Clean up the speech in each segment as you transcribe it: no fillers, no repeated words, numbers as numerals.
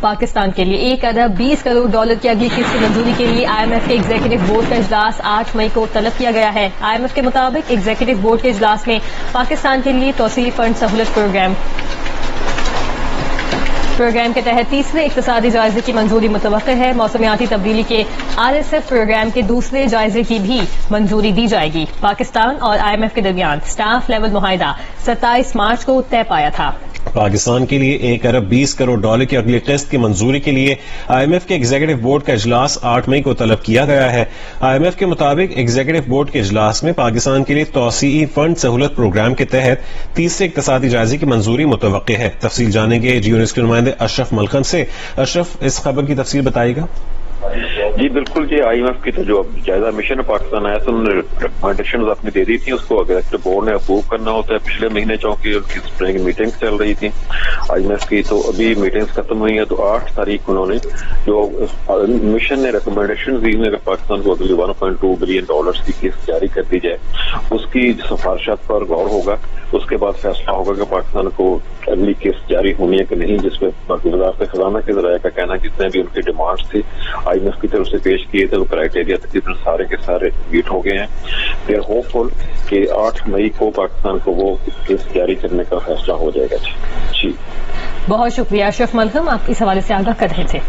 پاکستان کے لیے $1 ارب 20 کروڑ کی اگلی قسط کی منظوری کے لیے IMF کے ایگزیکٹو بورڈ کا اجلاس 8 مئی کو طلب کیا گیا ہے۔ IMF کے مطابق ایگزیکٹو بورڈ کے اجلاس میں پاکستان کے لیے توسیعی فنڈ سہولت پروگرام کے تحت تیسرے اقتصادی جائزے کی منظوری متوقع ہے۔ موسمیاتی تبدیلی کے RSF پروگرام کے دوسرے جائزے کی بھی منظوری دی جائے گی۔ پاکستان اور IMF کے درمیان سٹاف لیول معاہدہ 27 مارچ کو طے پایا تھا۔ پاکستان کے لیے $1 ارب 20 کروڑ کی اگلی قسط کی منظوری کے لیے IMF کے ایگزیکٹو بورڈ کا اجلاس 8 مئی کو طلب کیا گیا ہے۔ IMF کے مطابق ایگزیکٹو بورڈ کے اجلاس میں پاکستان کے لیے توسیعی فنڈ سہولت پروگرام کے تحت تیسرے اقتصادی جائزے کی منظوری متوقع ہے۔ تفصیل جانیں گے جیو نیوز کے نمائندے اشرف ملکن سے۔ اشرف، اس خبر کی تفصیل بتائیے گا۔ جی بالکل، یہ IMF کی تو جو جائزہ مشن پاکستان آیا تھا، انہوں نے ریکمنڈیشن اپنی دے دی تھی، اس کو ایگزیکٹو بورڈ نے اپروو کرنا ہوتا ہے۔ پچھلے مہینے چونکہ ان کی اسپرنگ میٹنگ چل رہی تھی IMF کی، تو ابھی میٹنگز ختم ہوئی ہیں، تو 8 تاریخ انہوں نے جو مشن نے ریکمنڈیشن دی ہیں کہ پاکستان کو اگلی $1.2 بلین کی قسط جاری کر دی جائے، اس کی سفارشات پر غور ہوگا۔ اس کے بعد فیصلہ ہوگا کہ پاکستان کو اگلی قسط جاری ہونی ہے کہ نہیں، جس میں وزارت خزانہ کے ذرائع کا کہنا جتنے بھی ان کی ڈیمانڈس تھی IMF کی طرف سے پیش کیے تھے، وہ کرائیٹیریا تقریباً سارے کے سارے میٹ ہو گئے ہیں۔ دے آر ہوپ فل کہ 8 مئی کو پاکستان کو وہ قسط جاری کرنے کا فیصلہ ہو جائے گا۔ جی بہت شکریہ اشرف ملکم، آپ اس حوالے سے آگاہ کر رہے تھے۔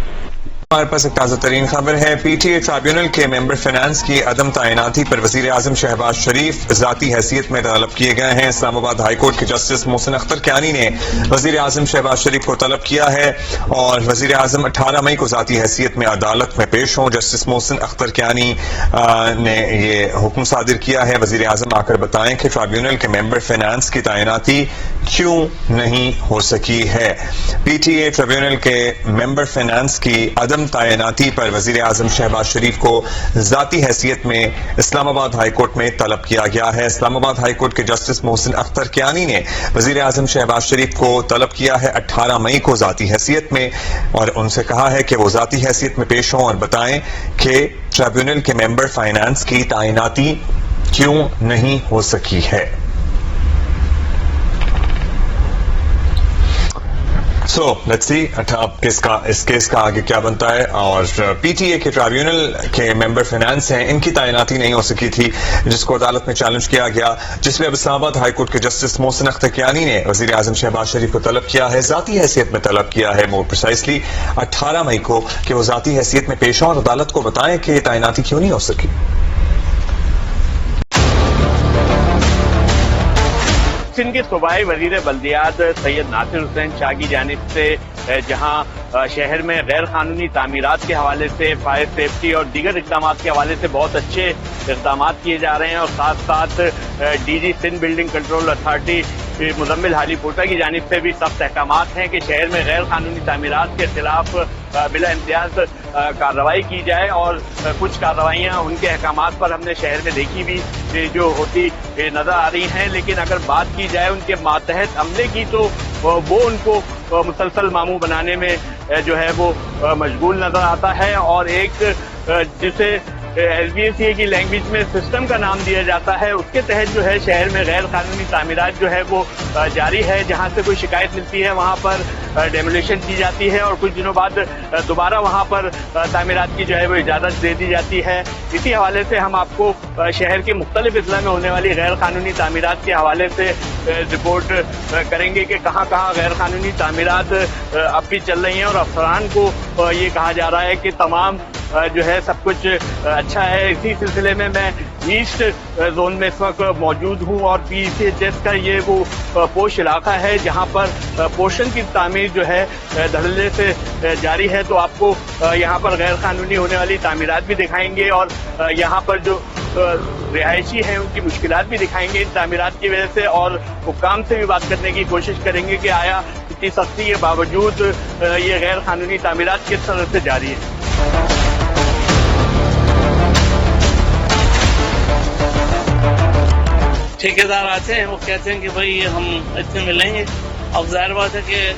ہمارے پاس ایک تازہ ترین خبر ہے۔ PTA ٹرائیبیونل کے ممبر فائنانس کی عدم تعیناتی پر وزیر اعظم شہباز شریف ذاتی حیثیت میں طلب کیے گئے ہیں۔ اسلام آباد ہائی کورٹ کے جسٹس محسن اختر کیانی نے وزیر اعظم شہباز شریف کو طلب کیا ہے اور وزیر اعظم 18 مئی کو ذاتی حیثیت میں عدالت میں پیش ہوں۔ جسٹس محسن اختر کیانی نے یہ حکم صادر کیا ہے۔ وزیر اعظم آ کر بتائیں کہ ٹرائیبیونل کے ممبر فائنانس کی تعیناتی کیوں نہیں ہو سکی ہے۔ PTA ٹرائیبیونل کے ممبر فائنانس کی عدم تعیناتی پر وزیر اعظم شہباز شریف کو ذاتی حیثیت میں اسلام آباد ہائی کورٹ میں طلب کیا گیا ہے۔ اسلام آباد ہائی کورٹ کے جسٹس محسن اختر کیانی نے وزیر اعظم شہباز شریف کو طلب کیا ہے 18 مئی کو ذاتی حیثیت میں، اور ان سے کہا ہے کہ وہ ذاتی حیثیت میں پیش ہوں اور بتائیں کہ ٹرائیبیونل کے ممبر فائنانس کی تعیناتی کیوں نہیں ہو سکی ہے۔ لیٹس سی اب اس کیس کا آگے کیا بنتا ہے۔ اور PTA کے ٹرائیبیونل کے ممبر فائنانس ہیں، ان کی تعیناتی نہیں ہو سکی تھی، جس کو عدالت میں چیلنج کیا گیا، جس میں اب اسلام آباد ہائی کورٹ کے جسٹس محسن اختر کیانی نے وزیر اعظم شہباز شریف کو طلب کیا ہے، ذاتی حیثیت میں طلب کیا ہے، مور پریسائسلی 18 مئی کو، کہ وہ ذاتی حیثیت میں پیش ہوں اور عدالت کو بتائیں کہ تعیناتی کیوں نہیں ہو سکی۔ سندھ کے صوبائی وزیر بلدیات سید ناصر حسین شاہ کی جانب سے جہاں شہر میں غیر قانونی تعمیرات کے حوالے سے، فائر سیفٹی اور دیگر اقدامات کے حوالے سے بہت اچھے اقدامات کیے جا رہے ہیں، اور ساتھ ساتھ DG Sindh building control authority Muzammil حالی پورٹا کی جانب سے بھی سخت احکامات ہیں کہ شہر میں غیر قانونی تعمیرات کے خلاف بلا امتیاز کارروائی کی جائے، اور کچھ کارروائیاں ان کے احکامات پر ہم نے شہر میں دیکھی بھی جو ہوتی نظر آ رہی ہیں، لیکن اگر بات کی جائے ان کے ماتحت عملے کی تو وہ ان کو مسلسل ماموں بنانے میں جو ہے وہ مشغول نظر آتا ہے، اور ایک جسے SBSA کی لینگویج میں سسٹم کا نام دیا جاتا ہے، اس کے تحت جو ہے شہر میں غیر قانونی تعمیرات جو ہے وہ جاری ہے۔ جہاں سے کوئی شکایت ملتی ہے وہاں پر ڈیمولیشن کی جاتی ہے، اور کچھ دنوں بعد دوبارہ وہاں پر تعمیرات کی جو ہے وہ اجازت دے دی جاتی ہے۔ اسی حوالے سے ہم آپ کو شہر کے مختلف اضلاع میں ہونے والی غیر قانونی تعمیرات کے حوالے سے رپورٹ کریں گے کہ کہاں کہاں غیر قانونی تعمیرات اب بھی چل رہی ہیں، اور افسران کو یہ کہا جا رہا ہے کہ تمام جو ہے سب کچھ اچھا ہے۔ اسی سلسلے میں ایسٹ زون میں اس وقت موجود ہوں، اور PCHS کا یہ وہ پوش علاقہ ہے جہاں پر پوشن کی تعمیر جو ہے دھڑلے سے جاری ہے، تو آپ کو یہاں پر غیر قانونی ہونے والی تعمیرات بھی دکھائیں گے، اور یہاں پر جو رہائشی ہیں ان کی مشکلات بھی دکھائیں گے ان تعمیرات کی وجہ سے، اور حکام سے بھی بات کرنے کی کوشش کریں گے کہ آیا اتنی سختی کے باوجود یہ غیر قانونی تعمیرات کس طرح سے جاری ہے۔ ٹھیکیدار آتے ہیں، وہ کہتے ہیں کہ بھائی ہم اتنے میں لیں گے، اب ظاہر بات ہے کہ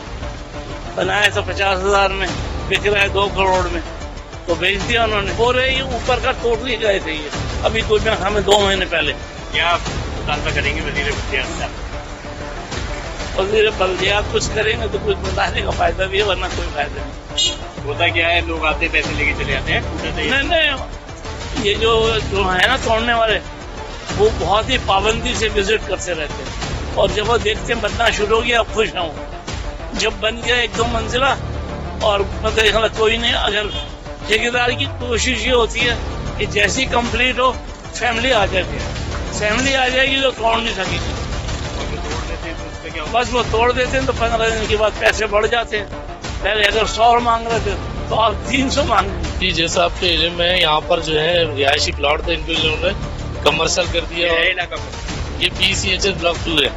بنائے تو 50,000 میں، بک رہا ہے 2 کروڑ میں، تو بیچ دیا انہوں نے۔ ہو رہے یہ اوپر کا ٹوٹلی گئے تھے، یہ ابھی کوئی ہمیں 2 مہینے پہلے۔ کیا آپ مطالبہ کریں گے وزیر بلدیات صاحب؟ वजीर बल्दियात कुछ करेंगे तो कुछ बताने का फायदा भी है, वरना कोई फायदा नहीं। होता क्या है, लोग आते पैसे लेके चले जाते हैं। नहीं, ये जो है ना तोड़ने वाले, वो बहुत ही पाबंदी से विजिट करते रहते हैं, और जब वो देखते हैं बनना शुरू हो गया, खुश हूँ। जब बन गया 1-2 मंजिला और मतलब कोई नहीं, अगर ठेकेदार की कोशिश ये होती है कि जैसी कंप्लीट हो फैमिली आ जाती है, फैमिली आ जाएगी तो तोड़ नहीं सकेगी, बस वो तोड़ देते हैं तो 15 दिन के बाद पैसे बढ़ जाते हैं। पहले अगर 100 मांग रहे थे तो आप 300 मांग रहे हैं। जी, जैसा आपके एरिया में यहाँ पर जो है रिहायशी प्लॉट थे, इनको इन्होंने कमर्शियल कर दिया। ये PCHS ब्लॉक 2 है,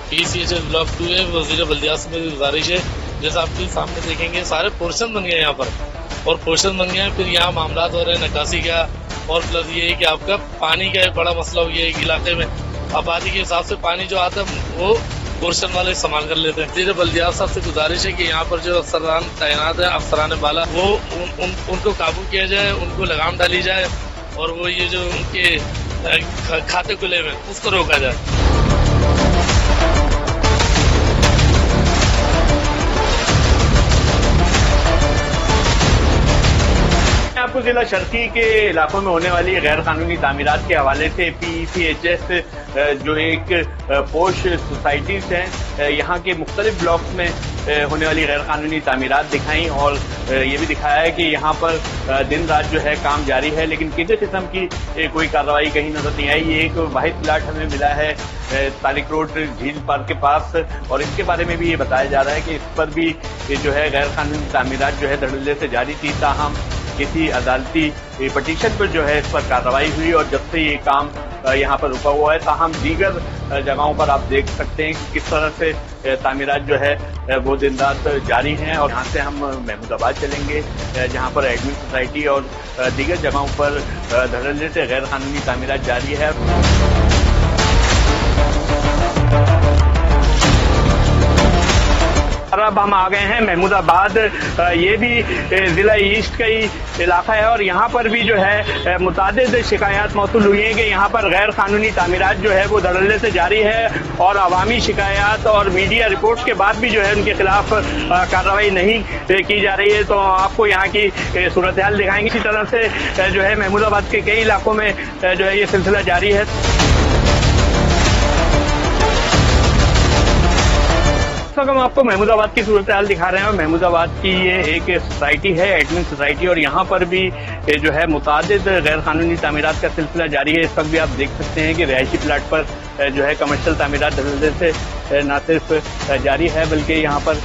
PCHS ब्लॉक 2 है। वजीर बल्दियात से मेरी गुजारिश है, जैसा आपके सामने देखेंगे सारे पोर्शन बन गए यहाँ पर, और पोर्शन बन गए हैं, फिर यहाँ मामला हो रहे हैं निकासी का, और प्लस ये है कि आपका पानी का एक बड़ा मसला हो गया है इलाके में। आबादी के हिसाब से पानी जो आता है वो पोर्शन वाले इस्तेमाल कर लेते हैं। वजीर बल्दियात साहब से गुजारिश है कि यहाँ पर जो अफसरान तैनात है, अफसरान बाला, वो उनको काबू किया जाए, उनको लगाम डाली जाए, और वो ये जो उनके खाते खुले हुए उसको रोका जाए। आपको जिला शर्की के इलाकों में होने वाली गैर कानूनी तामीरात के हवाले से PCHS जो एक पोश सोसाइटीज हैं, यहाँ के मुख्तलिफ ब्लॉक्स में होने वाली गैर कानूनी तामीरात दिखाई, और ये भी दिखाया है कि यहाँ पर दिन रात जो है काम जारी है, लेकिन किसी किस्म की कोई कार्रवाई कहीं नजर नहीं आई। ये एक वाहिद प्लाट हमें मिला है तारिक रोड झील पार्क के पास, और इसके बारे में भी ये बताया जा रहा है कि इस पर भी जो है गैर कानूनी तामीरात जो है धड़ल्ले से जारी थी, ताहम किसी अदालती पटिशन पर जो है इस पर कार्रवाई हुई, और जब से ये काम यहाँ पर रुका हुआ है, ताहम दीगर जगहों पर आप देख सकते हैं कि किस तरह से तामीरात जो है वो दिन रात जारी हैं। और यहाँ से हम महमूदाबाद चलेंगे, जहाँ पर एडमिन सोसाइटी और दीगर जगहों पर धड़ल्ले से गैर कानूनी तामीरात जारी है। अब हम आ गए हैं महमूदाबाद, ये भी जिला ईस्ट का ही इलाका है, और यहाँ पर भी जो है मुतादिद शिकायत मौसूल हुई हैं कि यहाँ पर गैर कानूनी तामीरात जो है वो धड़ल्ले से जारी है, और अवामी शिकायत और मीडिया रिपोर्ट्स के बाद भी जो है उनके खिलाफ कार्रवाई नहीं की जा रही है। तो आपको यहाँ की सूरत हाल दिखाएंगे। इसी तरह से जो है महमूदाबाद के कई इलाकों में जो है ये सिलसिला जारी है। इस वक्त हम आपको महमूदाबाद की सूरत हाल दिखा रहे हैं। महमूदाबाद की ये एक सोसाइटी है, एडमिन सोसाइटी, और यहाँ पर भी जो है मुतादिद गैर कानूनी तामीरात का सिलसिला जारी है। इस वक्त भी आप देख सकते हैं कि रिहायशी प्लाट पर जो है कमर्शियल तामीरात धड़ल्ले से न सिर्फ जारी है, बल्कि यहाँ पर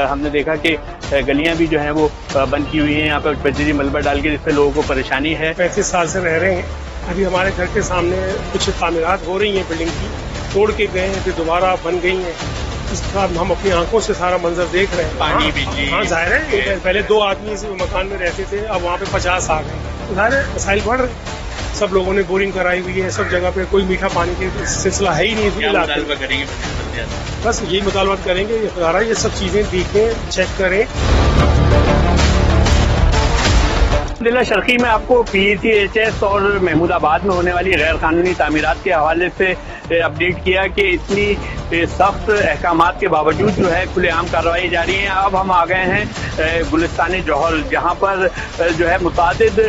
हमने देखा कि गलियां भी जो है वो बंद की हुई हैं। यहाँ पर बजरी मलबा डाल के, जिससे लोगों को परेशानी है। 35 साल से रह रहे हैं। अभी हमारे घर के सामने कुछ तामीरात हो रही हैं, बिल्डिंग की तोड़ के गए हैं, फिर दोबारा बन गई हैं। इसका हम अपनी आंखों से सारा मंजर देख रहे हैं। पानी, बिजली, हाँ जाहिर है, पहले 2 आदमी इस मकान में रहते थे, अब वहाँ पे 50 आ गए। जाहिर है मसाइल बढ़ रहे। सब लोगों ने बोरिंग कराई हुई है, सब जगह पे कोई मीठा पानी का सिलसिला है ही नहीं। बस यही मुतालबा करेंगे, ये सब चीजें देखें, चेक करें। जिला शर्की में आपको PCHS और महमूदाबाद में होने वाली गैर कानूनी तामीरात के हवाले से अपडेट किया कि इतनी सख्त अहकामात के बावजूद जो है खुलेआम कार्रवाई जारी है। अब हम आ गए हैं गुलिस्तान जौहर, जहां पर जो है मुतादिद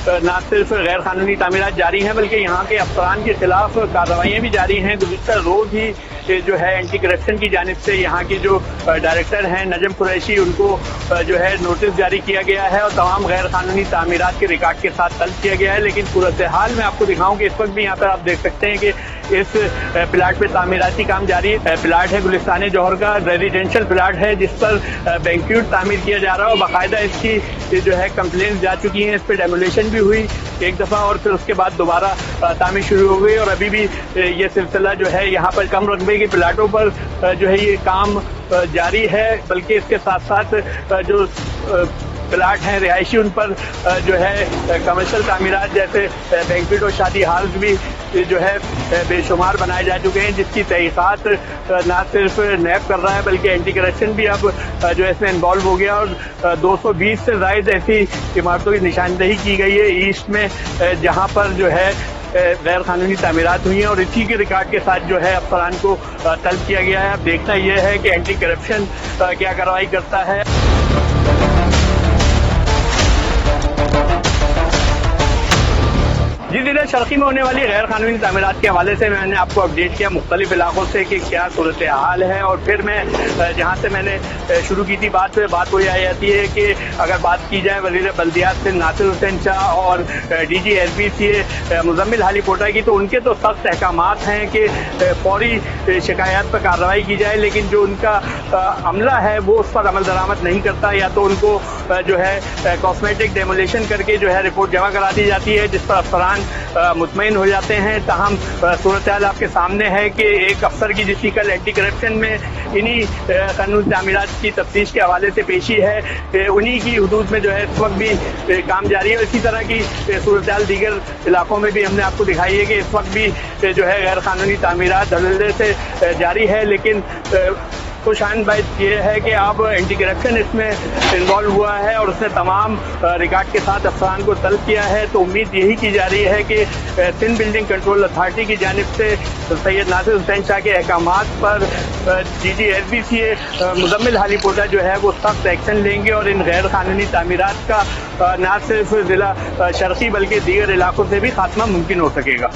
न सिर्फ गैर कानूनी तामीरात जारी हैं, बल्कि यहाँ के अफसरान के खिलाफ कार्रवाइयाँ भी जारी हैं। गुज़िश्ता रोज ही जो है एंटी करप्शन की जानिब से यहाँ के जो डायरेक्टर हैं नजम कुरैशी, उनको जो है नोटिस जारी किया गया है, और तमाम गैर कानूनी तामीरात के रिकॉर्ड के साथ तलब किया गया है। लेकिन सूरत हाल में आपको दिखाऊं कि इस वक्त भी यहाँ पर आप देख सकते हैं कि इस प्लाट पे तामीराती काम जारी है। प्लाट है गुलिस्तान जौहर का, रेजिडेंशियल प्लाट है, जिस पर बैंक्वेट तामीर किया जा रहा है, और बाकायदा इसकी जो है कंप्लेंट जा चुकी हैं। इस पर डेमोलेशन भी हुई एक दफा, और फिर उसके बाद दोबारा तामीर शुरू हो गई, और अभी भी ये सिलसिला जो है यहाँ पर कम रकबे के प्लाटों पर जो है ये काम जारी है। बल्कि इसके साथ साथ जो प्लाट हैं रिहायशी, उन पर जो है कमर्शियल तामीरात जैसे बैंक्वेट और शादी हॉल भी जो है बेशुमार बनाए जा चुके हैं, जिसकी तहकीकात न सिर्फ नैब कर रहा है, बल्कि एंटी करप्शन भी अब जो है इसमें इन्वॉल्व हो गया, और 220 से ज़ायद ऐसी इमारतों की निशानदेही की गई है ईस्ट में, जहां पर जो है गैर कानूनी तामीरात हुई हैं और इसी के रिकॉर्ड के साथ जो है अफसरान को तलब किया गया है। अब देखना यह है कि एंटी करप्शन क्या कार्रवाई करता है। जिस दिन शर्की में होने वाली गैर कानूनी तामीरात के हवाले से मैंने आपको अपडेट किया मुख्तलिफ इलाकों से कि क्या सूरत हाल है, और फिर मैं जहाँ से मैंने शुरू की थी बात वही आ जाती है कि अगर बात की जाए वज़ीर बल्दियात से नासिर हुसैन शाह और DG SBCA मुजम्मिल हाली कोटा की, तो उनके तो सख्त अहकामात हैं कि फौरी शिकायत पर कार्रवाई की जाए, लेकिन जो उनका अमला है वो उस पर अमल दरामद नहीं करता, या तो उनको जो है कॉस्मेटिक डेमोलेशन करके जो है रिपोर्ट जमा करा दी जाती है, जिस पर अफसरान मुतमईन हो जाते हैं। ताहम सूरत हाल आपके सामने है कि एक अफसर की जिसकी कल एंटी करप्शन में इन्हीं कानूनी तामीरात की तफ्तीश के हवाले से पेशी है, उन्हीं की हुदूद में जो है इस वक्त भी काम जारी है। इसी तरह की सूरत हाल दीगर इलाकों में भी हमने आपको दिखाई है कि इस वक्त भी जो है गैर कानूनी तामीरात धड़ल्ले से जारी है, लेकिन खुशाइन बात यह है कि अब एंटी करप्शन इसमें इन्वॉल्व हुआ है और उसने तमाम रिकॉर्ड के साथ अफसरान को तलब किया है। तो उम्मीद यही की जा रही है कि सिंध बिल्डिंग कंट्रोल अथॉरिटी की जानिब से सैयद नासिर हुसैन शाह के अहकामात पर DG SBCA मुजम्मिल हाली कोटा जो है वो सख्त एक्शन लेंगे और इन गैर कानूनी तामीरात का न सिर्फ जिला शर्की बल्कि दीगर इलाकों से भी खात्मा मुमकिन हो सकेगा।